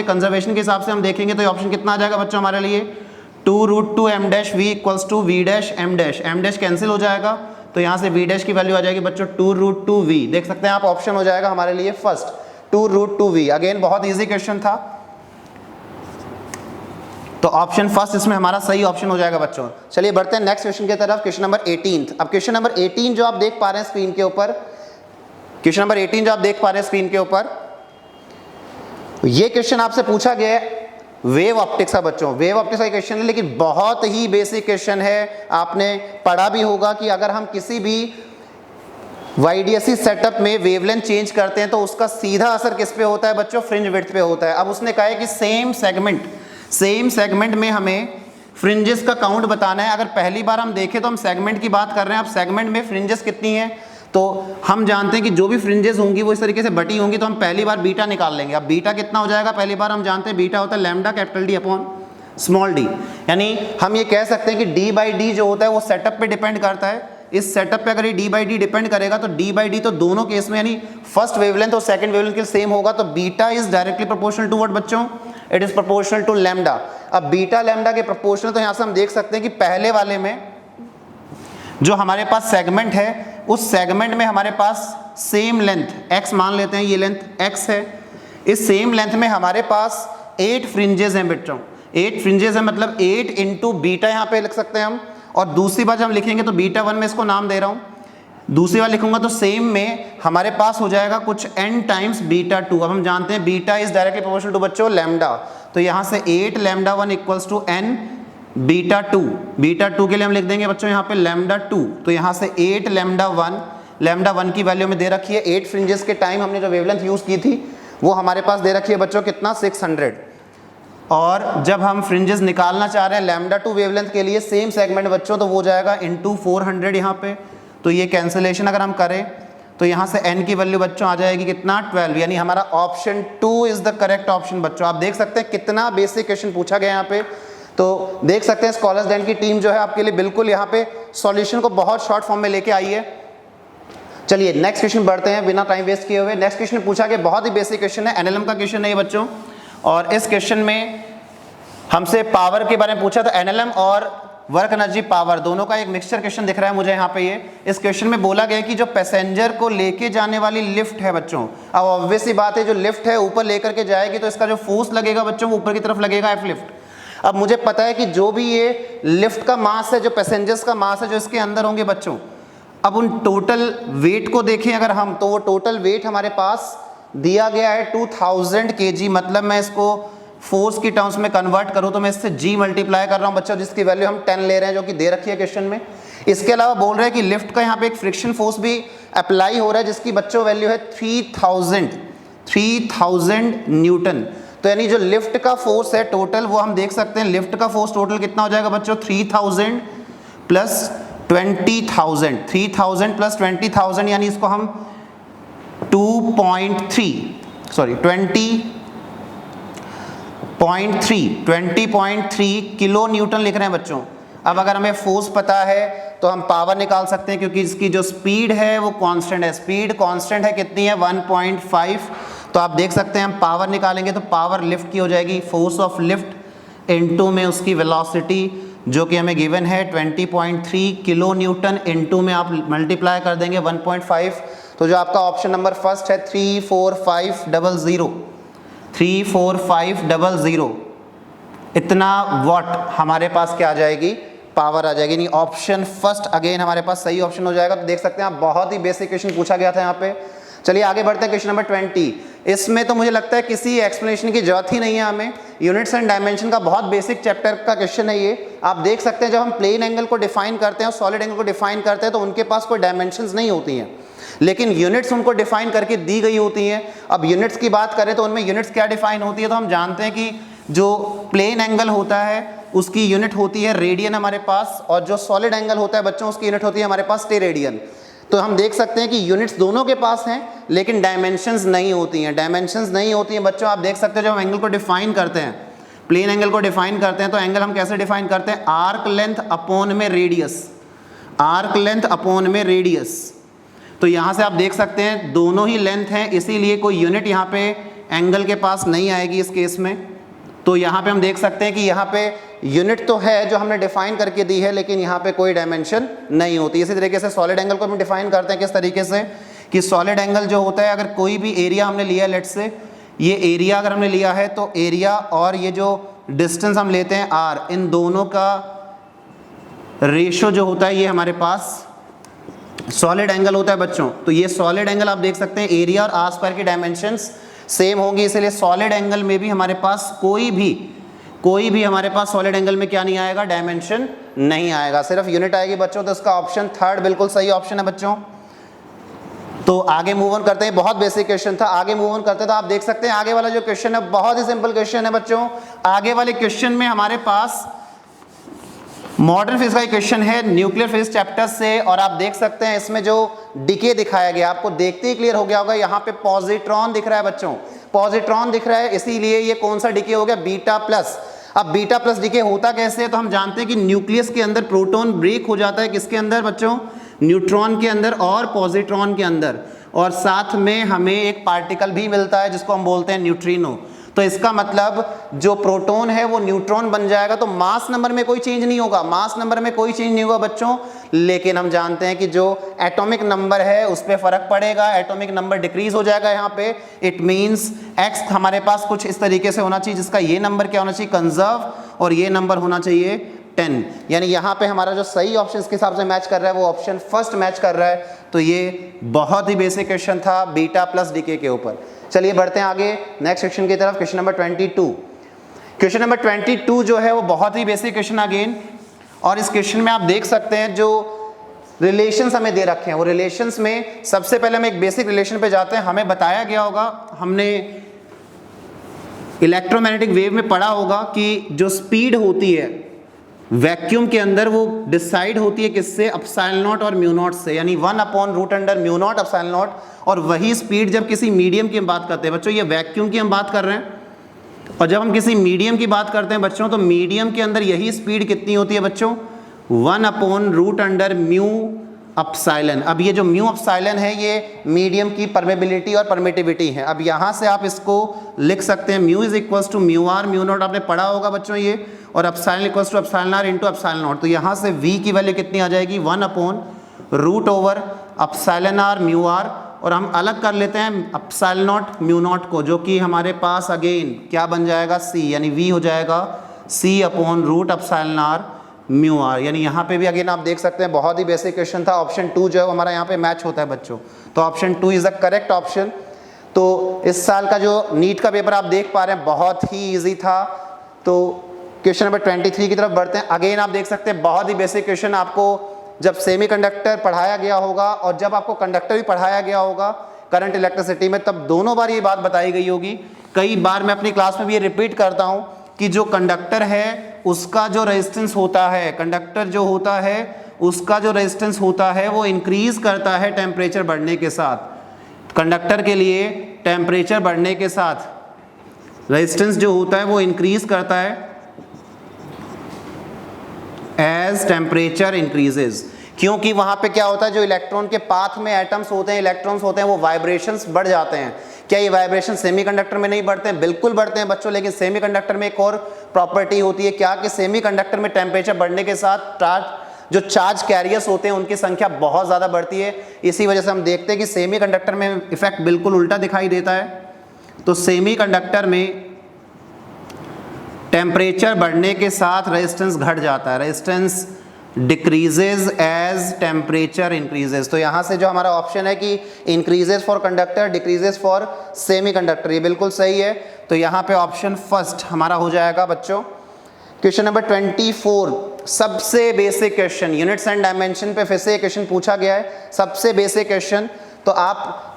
Conservation के हिसाब से हम देखेंगे तो ये ऑप्शन कितना आ जाएगा बच्चों हमारे लिए 2√2m dash v equals to v dash m dash cancel हो जाएगा, तो यहाँ से v डैश की वैल्यू आ जाएगी बच्चों 2√2v। देख सकते हैं आप ऑप्शन हो जाएगा हमारे लिए फर्स्ट 2√2v। अगेन बहुत इजी क्वेश्चन था, तो ऑप्शन फर्स्ट इसमें हमारा सही ऑप्शन हो जाएगा बच्चों। चलिए बढ़ते हैं नेक्स्ट क्वेश्चन की तरफ, क्वेश्चन नंबर 18। अब क्वेश्चन नंबर 18 जो आप देख पा रहे हैं स्क्रीन के ऊपर, क्वेश्चन नंबर 18 जो आप देख पा रहे हैं स्क्रीन के ऊपर, ये क्वेश्चन आपसे पूछा गया है वेव ऑप्टिक्स का बच्चों। वेव ऑप्टिक्स का क्वेश्चन है लेकिन बहुत ही बेसिक क्वेश्चन है। आपने पढ़ा भी होगा कि अगर हम किसी भी YDSC सेटअप में वेवलेंथ चेंज करते हैं तो उसका सीधा असर किस पे होता है बच्चों, फ्रिंज विड्थ पे होता है। अब उसने कहा है कि सेम सेगमेंट में हमें फ्रिंजेस का काउंट बताना है। अगर पहली बार हम देखें तो हम सेगमेंट की बात कर रहे हैं, अब सेगमेंट में फ्रिंजेस कितनी हैं, तो हम जानते हैं कि जो भी फ्रिंजेस होंगी वो इस तरीके से बटी होंगी, तो हम पहली बार बीटा निकाल लेंगे। अब बीटा कितना हो जाएगा, पहली बार हम जानते हैं बीटा होता है lambda capital D upon small d। यानी हम ये कह सकते हैं कि d/d जो होता है वो सेटअप पे डिपेंड करता है। इस सेटअप पे अगर ये d/d डिपेंड करेगा तो d/d तो दोनों केस में यानी फर्स्ट वेवलेंथ और सेकंड वेवलेंथ के सेम होगा, तो beta is directly proportional to what बच्चों, it is proportional to lambda. अब बीटा लैम्डा के प्रोपोर्शनल, तो यहाँ से हम देख सकते हैं कि पहले वाले में जो हमारे पास सेगमेंट है उस सेगमेंट में हमारे पास सेम लेंथ x मान लेते हैं, ये लेंथ x है। इस सेम लेंथ में हमारे पास 8 फ्रिंजेस हैं बच्चों, 8 फ्रिंजेस हैं, मतलब 8 इंटू बीटा यहाँ पे लिख सकते हैं हम। और दूसरी बार जब हम लिखेंगे तो बीटा 1 में इसको नाम दे रहा हूँ, दूसरी बार लिखूंगा तो सेम में हमारे पास हो जाएगा कुछ n टाइम्स बीटा 2। अब हम जानते हैं beta is directly proportional to बच्चों लैम्डा, तो यहाँ से 8 lambda 1 equals to n beta 2। Beta 2 के लिए हम लिख देंगे बच्चों यहाँ पे लैम्डा 2, तो यहाँ से 8 लैम्डा 1 की वैल्यू में दे रखी है। 8 फ्रिंजेस के टाइम हमने जो वेवलेंथ यूज की थी वो हमारे पास दे रखी है बच्चों कितना, 600। और जब हम फ्रिंजेस निकालना चाह रहे हैं लैम्डा 2 वेवलेंथ के लिए सेम सेगमेंट बच्चों, तो वो जाएगा इंटू 400 यहाँ पे। तो ये कैंसिलेशन अगर हम करें तो यहाँ से n की वैल्यू बच्चों आ जाएगी कितना, 12। यानी हमारा option 2 is the correct option बच्चों। आप देख सकते हैं कितना बेसिक क्वेश्चन पूछा गया यहाँ पे, तो देख सकते हैं स्कॉलर्स डेन की टीम जो है आपके लिए बिल्कुल यहाँ पे सॉल्यूशन को बहुत शॉर्ट फॉर्म में लेके आई है। चलिए नेक्स्ट क्वेश्चन बढ़ते हैं बिना टाइम वेस्ट किए हुए। नेक्स्ट क्वेश्चन पूछा गया, बहुत ही बेसिक क्वेश्चन है, एनएलएम का क्वेश्चन है ये बच्चों। और इस क्वेश्चन में हमसे पावर के बारे में पूछा, तो एनएलएम और वर्क एनर्जी पावर दोनों का एक मिक्सचर क्वेश्चन दिख रहा है मुझे यहाँ पे। ये इस क्वेश्चन में बोला गया कि जो पैसेंजर को लेके जाने वाली लिफ्ट है बच्चों, अब ऑब्वियस सी बात है जो लिफ्ट है ऊपर लेकर के जाएगी तो इसका जो फोर्स लगेगा बच्चों वो ऊपर की तरफ लगेगा, एफ लिफ्ट। अब मुझे पता है कि जो भी ये लिफ्ट का मास है, जो पैसेंजर्स का मास है जो इसके अंदर होंगे बच्चों, अब उन टोटल वेट को देखें अगर हम, तो वो टोटल वेट हमारे पास दिया गया है 2000 kg। मतलब मैं इसको फोर्स की टर्म्स में कन्वर्ट करूं तो मैं इससे g मल्टीप्लाई कर रहा हूं बच्चों, जिसकी वैल्यू हम 10 ले रहे हैं जो कि दे रखी है क्वेश्चन में। इसके अलावा बोल रहे हैं कि लिफ्ट का यहाँ पे एक फ्रिक्शन फोर्स भी अप्लाई हो रहा है जिसकी बच्चों वैल्यू है 3000 न्यूटन। तो यानी जो लिफ्ट का फोर्स है टोटल वो हम देख सकते हैं, लिफ्ट का फोर्स टोटल कितना हो जाएगा बच्चों, 3000 प्लस 20,000, 3000 प्लस 20,000, यानी इसको हम 20.3 किलो न्यूटन लिख रहे हैं बच्चों। अब अगर हमें फोर्स पता है तो हम पावर निकाल सकते हैं, क्योंकि इसकी जो स्पीड है वो कांस्टेंट है, स्पीड कांस्टेंट है, कितनी है 1.5। तो आप देख सकते हैं हम पावर निकालेंगे तो पावर लिफ्ट की हो जाएगी फोर्स ऑफ लिफ्ट इनटू में उसकी वेलोसिटी जो कि हमें गिवन है 20.3 किलो न्यूटन, इनटू में आप मल्टीप्लाई कर देंगे 1.5। तो जो आपका ऑप्शन नंबर फर्स्ट है 34500 इतना वॉट हमारे पास क्या आ जाएगी, पावर आ जाएगी। नहीं, ऑप्शन फर्स्ट अगेन हमारे पास सही ऑप्शन हो जाएगा। तो देख सकते हैं आप बहुत ही बेसिक क्वेश्चन पूछा गया था यहाँ पे। चलिए आगे बढ़ते हैं क्वेश्चन नंबर 20। इसमें तो मुझे लगता है किसी एक्सप्लेनेशन की जरूरत ही नहीं है हमें, यूनिट्स एंड डायमेंशन का बहुत बेसिक चैप्टर का क्वेश्चन है ये। आप देख सकते हैं जब हम प्लेन एंगल को डिफाइन करते हैं और सॉलिड एंगल को डिफाइन करते हैं तो उनके पास कोई डायमेंशंस नहीं होती हैं, लेकिन यूनिट्स उनको डिफाइन करके दी गई होती हैं। अब यूनिट्स की बात करें तो उनमें यूनिट्स क्या डिफाइन होती है, तो हम जानते हैं कि जो प्लेन एंगल होता है उसकी यूनिट होती है रेडियन हमारे पास, और जो सॉलिड एंगल होता है बच्चों उसकी यूनिट होती है हमारे पास स्टेरेडियन। तो हम देख सकते हैं कि यूनिट्स दोनों के पास हैं लेकिन डायमेंशंस नहीं होती हैं, डायमेंशंस नहीं होती हैं बच्चों। आप देख सकते हैं जब हम एंगल को डिफाइन करते हैं, प्लेन एंगल को डिफाइन करते हैं, तो एंगल हम कैसे डिफाइन करते हैं, आर्क लेंथ अपॉन में रेडियस, आर्क लेंथ अपॉन में रेडियस। तो यहाँ से आप देख सकते हैं दोनों ही लेंथ हैं, इसीलिए कोई यूनिट यहाँ पे एंगल के पास नहीं आएगी इस केस में। तो यहाँ पे हम देख सकते हैं कि यहाँ पे यूनिट तो है जो हमने डिफाइन करके दी है, लेकिन यहाँ पे कोई डायमेंशन नहीं होती। इसी तरीके से सॉलिड एंगल को हम डिफाइन करते हैं किस तरीके से कि सॉलिड एंगल जो होता है, अगर कोई भी एरिया हमने लिया, लेट्स से ये एरिया अगर हमने लिया है, तो एरिया और ये जो डिस्टेंस हम लेते हैं r, इन दोनों का रेशो जो होता है ये हमारे पास सॉलिड एंगल होता है बच्चों। तो ये सॉलिड एंगल आप देख सकते हैं एरिया और आर स्क्वायर की डायमेंशंस सेम होंगी, इसलिए सॉलिड एंगल में भी हमारे पास कोई भी हमारे पास सॉलिड एंगल में क्या नहीं आएगा, डायमेंशन नहीं आएगा, सिर्फ यूनिट आएगी बच्चों। तो इसका ऑप्शन थर्ड बिल्कुल सही ऑप्शन है बच्चों। तो आगे मूव ऑन करते हैं, बहुत बेसिक क्वेश्चन था, आगे मूव ऑन करते हैं। तो आप देख सकते हैं आगे वाला जो क्वेश्चन है बहुत ही सिंपल क्वेश्चन है बच्चों। आगे वाले क्वेश्चन में हमारे पास मॉडर्न फिजिक्स का क्वेश्चन है न्यूक्लियर फिजिक्स चैप्टर से, और आप देख सकते हैं इसमें जो डिके दिखाया गया आपको देखते ही क्लियर हो गया होगा। यहाँ पे पॉजिट्रॉन दिख रहा है बच्चों, पॉजिट्रॉन दिख रहा है, इसीलिए ये कौन सा डिके हो गया, बीटा प्लस। अब बीटा प्लस डिके होता कैसे है, तो हम जानते हैं कि न्यूक्लियस के अंदर प्रोटॉन ब्रेक हो जाता है, किसके अंदर बच्चों, न्यूट्रॉन के अंदर और पॉजिट्रॉन के अंदर, और साथ में हमें एक पार्टिकल भी मिलता है जिसको हम बोलते हैं न्यूट्रिनो। तो इसका मतलब जो प्रोटॉन है वो न्यूट्रॉन बन जाएगा, तो मास नंबर में कोई चेंज नहीं होगा, मास नंबर में कोई चेंज नहीं होगा बच्चों। लेकिन हम जानते हैं कि जो एटॉमिक नंबर है उस पर फर्क पड़ेगा, एटॉमिक नंबर डिक्रीज हो जाएगा यहाँ पे। इट मींस एक्स हमारे पास कुछ इस तरीके से होना चाहिए जिसका ये नंबर क्या होना चाहिए, कंजर्व, और ये नंबर होना चाहिए 10। यानी यहाँ पे हमारा जो सही ऑप्शन के हिसाब से मैच कर रहा है वो ऑप्शन फर्स्ट मैच कर रहा है। तो ये बहुत ही बेसिक क्वेश्चन था बीटा प्लस डीके के ऊपर। चलिए बढ़ते हैं आगे नेक्स्ट क्वेश्चन की तरफ, क्वेश्चन नंबर 22। क्वेश्चन नंबर 22 जो है वो बहुत ही बेसिक क्वेश्चन अगेन, और इस क्वेश्चन में आप देख सकते हैं जो रिलेशंस हमें दे रखे हैं, वो रिलेशंस में सबसे पहले हम एक बेसिक रिलेशन पे जाते हैं। हमें बताया गया होगा, हमने इलेक्ट्रोमैग्नेटिक वेव में पढ़ा होगा कि जो स्पीड होती है वैक्यूम के अंदर वो डिसाइड होती है किससे, एप्सिलॉन नॉट और म्यू नॉट से, यानी 1/√अंडर म्यू नॉट एप्सिलॉन नॉट। और वही स्पीड जब किसी मीडियम की हम बात करते हैं बच्चों, ये वैक्यूम की हम बात कर रहे हैं, और जब हम किसी मीडियम की बात करते हैं बच्चों, तो मीडियम के अंदर यही स्पीड कितनी होती है बच्चों, 1/√अंडर म्यू एप्सिलॉन। अब ये जो म्यू एप्सिलॉन है ये मीडियम की परमेबिलिटी और परमिटिविटी है। अब यहाँ से आप इसको लिख सकते हैं mu is equals to mu r, mu naught आपने पढ़ा होगा बच्चों ये, और epsilon equals to epsilon r into epsilon naught. तो यहाँ से v की वैल्यू कितनी आ जाएगी, 1/√ओवर एप्सिलॉन आर म्यू आर, और हम अलग कर लेते हैं एप्सिलॉन नॉट म्यू नॉट को, जो कि हमारे पास अगेन क्या बन जाएगा, c, यानी v हो जाएगा c/रूट एप्सिलॉन आर म्यू आर। यानी यहाँ पे भी अगेन आप देख सकते हैं बहुत ही बेसिक क्वेश्चन था। ऑप्शन 2 जो है हमारा यहाँ पे मैच होता है बच्चों, तो option 2 is the correct option. तो इस साल का जो नीट का पेपर आप देख पा रहे हैं बहुत ही ईजी था। तो क्वेश्चन नंबर 23 की तरफ बढ़ते हैं। अगेन आप देख सकते हैं बहुत ही बेसिक क्वेश्चन, आपको जब सेमीकंडक्टर पढ़ाया गया होगा और जब आपको कंडक्टर भी पढ़ाया गया होगा करंट इलेक्ट्रिसिटी में, तब दोनों बार ये बात बताई गई होगी। कई बार मैं अपनी क्लास में भी ये रिपीट करता हूँ कि जो कंडक्टर है उसका जो रेजिस्टेंस होता है, कंडक्टर जो होता है उसका जो रेजिस्टेंस होता है वो इंक्रीज करता है टेम्परेचर बढ़ने के साथ। कंडक्टर के लिए टेम्परेचर बढ़ने के साथ रेजिस्टेंस जो होता है वो इंक्रीज करता है एज टेम्परेचर इंक्रीजेज, क्योंकि वहां पे क्या होता है, जो इलेक्ट्रॉन के पाथ में एटम्स होते हैं, इलेक्ट्रॉन्स होते हैं, वो वाइब्रेशंस बढ़ जाते हैं। क्या ये वाइब्रेशन सेमीकंडक्टर में नहीं बढ़ते हैं? बिल्कुल बढ़ते हैं बच्चों, लेकिन सेमीकंडक्टर में एक और प्रॉपर्टी होती है क्या, कि सेमीकंडक्टर में टेम्परेचर बढ़ने के साथ जो चार्ज कैरियर्स होते हैं उनकी संख्या बहुत ज़्यादा बढ़ती है। इसी वजह से हम देखते हैं कि सेमीकंडक्टर में इफेक्ट बिल्कुल उल्टा दिखाई देता है। तो सेमीकंडक्टर में टेम्परेचर बढ़ने के साथ रेजिस्टेंस घट जाता है, resistance decreases as temperature increases. तो यहाँ से जो हमारा ऑप्शन है कि increases for conductor, decreases for semiconductor, ये बिल्कुल सही है। तो यहाँ पे ऑप्शन फर्स्ट हमारा हो जाएगा बच्चों। क्वेश्चन नंबर 24, सबसे basic question, units and dimension पे फिर से क्वेश्चन पूछा गया है, सबसे बेसिक क्वेश्चन। तो आप